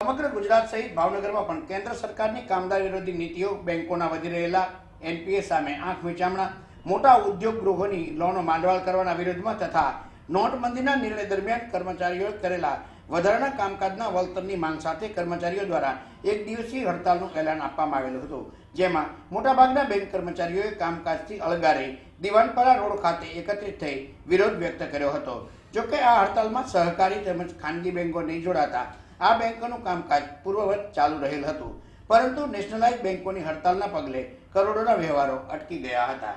સમગ્ર ગુજરાત સહિત ભાવનગરમાં પણ કેન્દ્ર સરકારની કામદાર વિરોધી નીતિઓ, બેંકોના વધી રહેલા એનપીએ સામે આંખ મીચામણા, મોટા ઉદ્યોગ ગૃહોની લોનો માંડવાળ કરવાના વિરોધમાં તથા નોટબંધીના નિર્ણય દરમિયાન કર્મચારીઓએ કરેલા વધારાના કામકાજના વળતરની માંગ સાથે કર્મચારીઓ દ્વારા એક દિવસીય હડતાલનું એલાન આપવામાં આવેલું હતું, જેમાં મોટાભાગના બેંક કર્મચારીઓએ કામકાજથી અળગા રહી દિવાનપાડા રોડ ખાતે એકત્રિત થઈ વિરોધ વ્યક્ત કર્યો હતો। જોકે આ હડતાલમાં સહકારી તેમજ ખાનગી બેંકો નહીં જોડાતા આ બેંકોનું કામકાજ પૂર્વવત ચાલુ રહેલ હતું, પરંતુ નેશનલાઇઝ બેંકોની હડતાલના પગલે કરોડોના વ્યવહારો અટકી ગયા હતા।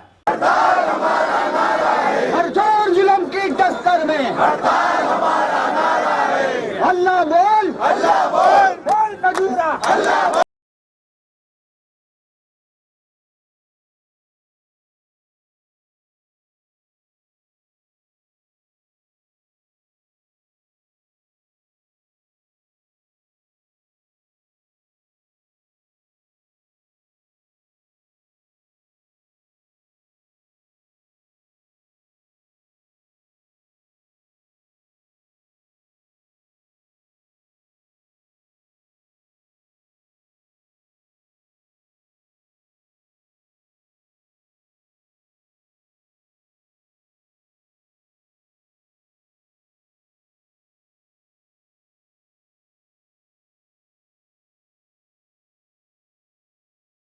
हर जोर जुल्म की टक्कर में अल्लाह बोल बोल मजूरा